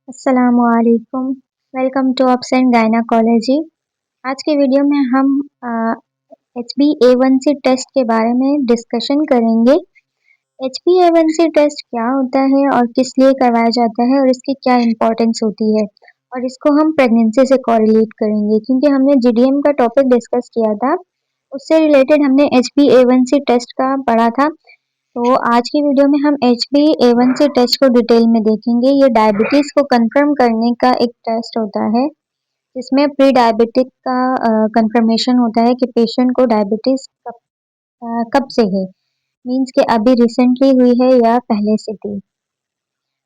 अस्सलामुअलैकुम। Welcome to obs and gynaecology. आज के वीडियो में हम HbA1c टेस्ट के बारे में डिस्कशन करेंगे। HbA1c टेस्ट क्या होता है और किस लिए करवाया जाता है और इसकी क्या इम्पोर्टेंस होती है, और इसको हम प्रेगनेंसी से कोरिलेट करेंगे क्योंकि हमने GDM का टॉपिक डिस्कस किया था। उससे रिलेटेड हमने HbA1c टेस्ट का पढ़ा था। तो आज की वीडियो में हम HbA1c टेस्ट को डिटेल में देखेंगे। ये डायबिटीज़ को कंफर्म करने का एक टेस्ट होता है जिसमें प्री डायबिटिक का कंफर्मेशन होता है कि पेशेंट को डायबिटीज़ कब से है, मींस कि अभी रिसेंटली हुई है या पहले से थी।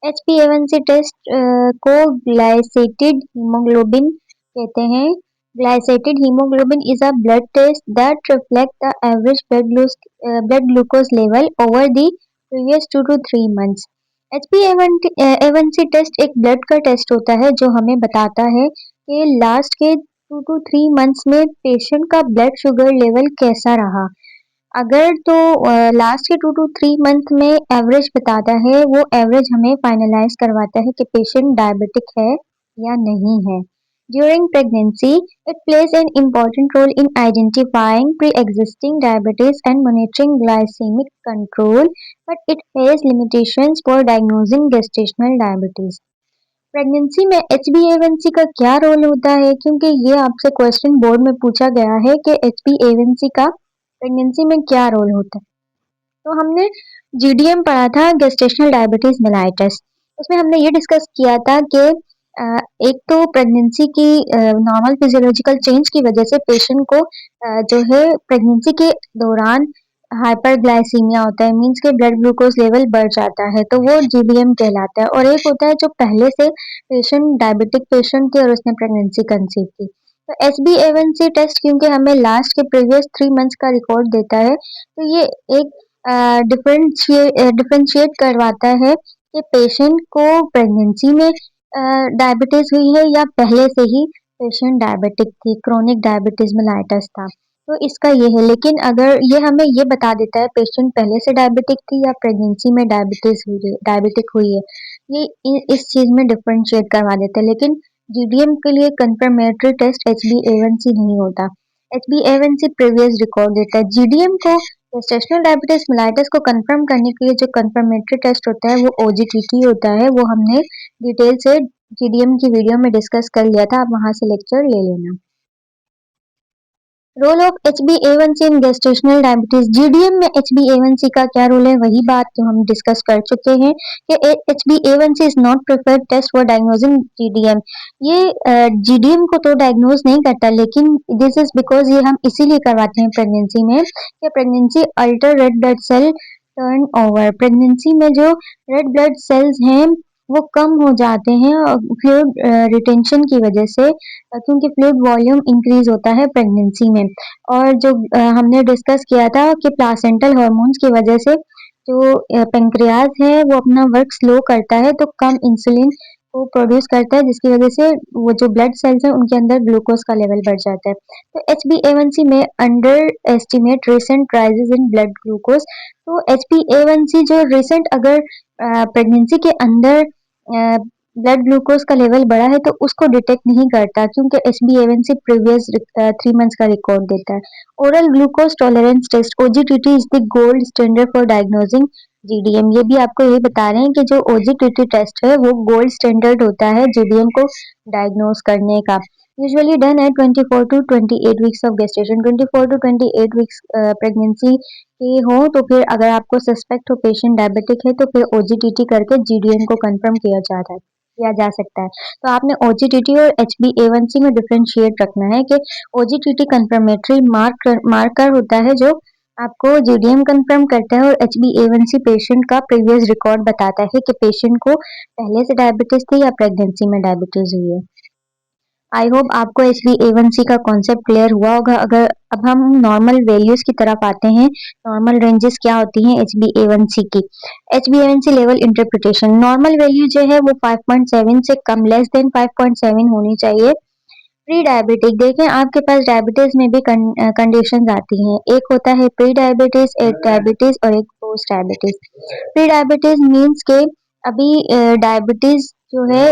HbA1c टेस्ट को ग्लाइसेटेड हीमोग्लोबिन कहते हैं। Glycated haemoglobin is a blood test that reflect the average blood glucose level over the previous 2 to 3 months. HbA1c test एक ब्लड का टेस्ट होता है जो हमें बताता है कि लास्ट के 2 to 3 months में पेशेंट का ब्लड शुगर लेवल कैसा रहा। अगर तो लास्ट के 2 to 3 मंथ में एवरेज बताता है, वो एवरेज हमें फाइनलाइज करवाता है कि पेशेंट डायबिटिक है या नहीं है। During pregnancy it plays an important role in identifying pre existing diabetes and monitoring glycaemic control, but it has limitations for diagnosing gestational diabetes. Pregnancy में HbA1c का क्या रोल होता है, क्योंकि ये आपसे क्वेश्चन बोर्ड में पूछा गया है कि HbA1c का प्रेगनेंसी में क्या रोल होता है। तो हमने GDM पढ़ा था, गेस्टेशनल डायबिटीज मेलाइटस। उसमें हमने ये डिस्कस किया था कि एक तो प्रेगनेंसी की नॉर्मल फिजियोलॉजिकल चेंज की वजह से पेशेंट को जो है प्रेगनेंसी के दौरान हाइपरग्लाइसीमिया होता है, मींस के ब्लड ग्लूकोज लेवल बढ़ जाता है, तो वो GDM कहलाता है। और एक होता है जो पहले से पेशेंट डायबिटिक पेशेंट थी और उसने प्रेगनेंसी कंसीव की। तो HbA1c टेस्ट क्योंकि हमें लास्ट के प्रीवियस 3 मंथ्स का रिकॉर्ड देता है, तो ये एक डिफरेंशिएट करवाता है कि पेशेंट को प्रेगनेंसी में डायबिटीज हुई है या पहले से ही पेशेंट डायबिटिक थी, क्रोनिक डायबिटीज मेलाइटस था। तो इसका ये है, लेकिन अगर ये हमें ये बता देता है पेशेंट पहले से डायबिटिक थी या प्रेगनेंसी में डायबिटिक हुई है, ये इस चीज में डिफरेंशिएट करवा देता है। लेकिन GDM के लिए कंफर्मेटरी टेस्ट HbA1c नहीं होता। HbA1c प्रीवियस रिकॉर्ड देता है। GDM को, गेस्टेशनल डायबिटीज मेलाइटस को कंफर्म करने के लिए जो कंफर्मेटरी टेस्ट होता है वो OGTT होता है। वो हमने डिटेल से GDM की वीडियो में डिस्कस कर लिया था, आप वहां से लेक्चर ले लेना। Role of HbA1c in gestational diabetes. GDM में HbA1c का क्या रोल है, वही बात तो हम डिस्कस कर चुके हैं कि HbA1c is not preferred test for diagnosing GDM। ये GDM को तो डायग्नोज नहीं करता, लेकिन दिस इज बिकॉज ये हम इसीलिए करवाते हैं प्रेगनेंसी में कि pregnancy alter red blood cell turn over. Pregnancy में जो रेड ब्लड सेल्स हैं वो कम हो जाते हैं फ्लूइड रिटेंशन की वजह से, क्योंकि फ्लूइड वॉल्यूम इंक्रीज होता है प्रेगनेंसी में। और जो हमने डिस्कस किया था कि प्लासेंटल हार्मोन्स की वजह से जो पेंक्रियाज है वो अपना वर्क स्लो करता है, तो कम इंसुलिन को प्रोड्यूस करता है, जिसकी वजह से वो जो ब्लड सेल्स है उनके अंदर ग्लूकोज का लेवल बढ़ जाता है। तो HbA1c में under estimate recent rises in blood glucose. तो HbA1c जो रिसेंट अगर प्रेगनेंसी के अंदर ब्लड ग्लूकोज का लेवल बढ़ा है तो उसको डिटेक्ट नहीं करता, क्योंकि HbA1c प्रीवियस 3 मंथ्स का रिकॉर्ड देता है। Oral glucose tolerance test OGTT is the gold standard for diagnosing GDM। ये भी आपको ये बता रहे हैं कि जो OGTT टेस्ट है वो गोल्ड स्टैंडर्ड होता है GDM को डायग्नोज करने का। Usually done at 24 to 28 weeks of gestation. 24 to 28 weeks pregnancy के हो तो फिर अगर आपको सस्पेक्ट हो पेशेंट डायबिटिक है तो फिर OGTT करके GDM को कंफर्म किया जा सकता है। तो आपने OGTT और HbA1c में डिफरेंशिएट रखना है कि OGTT कंफर्मेटरी मार्कर होता है जो आपको GDM कंफर्म करता है, और HbA1c पेशेंट का प्रीवियस रिकॉर्ड बताता है कि पेशेंट को पहले से डायबिटीज थी या प्रेगनेंसी में डायबिटीज हुई है। आई होप आपको HbA1c का कॉन्सेप्ट क्लियर हुआ होगा। अगर अब हम नॉर्मल वैल्यूज की तरफ आते हैं, नॉर्मल रेंजेस क्या होती हैं HbA1c की। HbA1c level interpretation, normal value जो है वो 5.7 से कम, लेस देन 5.7 होनी चाहिए। प्री डायबिटिक, देखें आपके पास डायबिटीज में भी कंडीशंस आती हैं। एक होता है प्री डायबिटीज, एक डायबिटीज और एक post diabetes. Pre diabetes means के अभी डायबिटीज जो है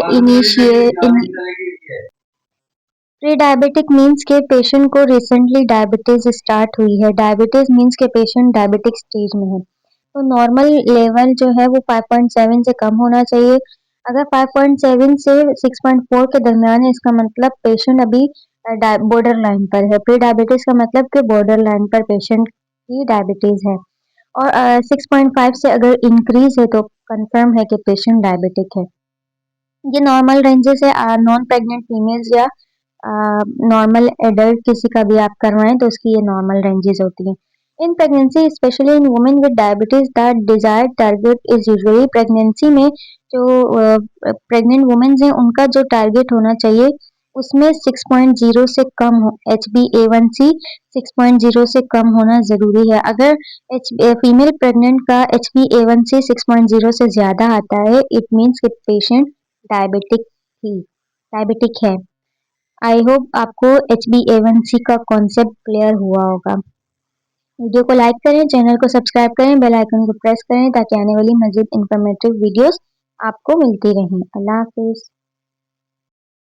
प्री डायबिटिक मीन्स के पेशेंट को रिसेंटली डायबिटीज स्टार्ट हुई है। डायबिटीज मीन्स के पेशेंट डायबिटिक स्टेज में है। तो नॉर्मल लेवल जो है वो 5.7 से कम होना चाहिए। अगर 5.7 से 6.4 के दरमियान है, इसका मतलब पेशेंट अभी बॉर्डर लाइन पर है। प्री डायबिटीज का मतलब कि बॉर्डर लाइन पर पेशेंट की डायबिटीज है। और 6.5 से अगर इंक्रीज है तो कंफर्म है कि पेशेंट डायबिटिक है। ये नॉर्मल रेंजेस है। नॉन प्रेग्नेंट फीमेल्स या नॉर्मल एडल्ट किसी का भी आप करवाएं तो उसकी ये नॉर्मल रेंजेस होती हैं। In pregnancy specially in women with diabetes the desired target is usually pregnancy में जो प्रेग्नेंट वुमेन्स हैं उनका जो टारगेट होना चाहिए उसमें 6.0 से कम हो। HbA1c 6.0 से कम होना ज़रूरी है। अगर फीमेल प्रेग्नेंट का HbA1c 6.0 से ज़्यादा आता है इट मीन्स कि पेशेंट डायबिटिक थी डायबिटिक है। आई होप आपको HbA1c का कॉन्सेप्ट क्लियर हुआ होगा। वीडियो को लाइक करें, चैनल को सब्सक्राइब करें, बेल आइकन को प्रेस करें ताकि आने वाली मज़ीद इन्फॉर्मेटिव वीडियोस आपको मिलती रहें। अल्लाह हाफिज़।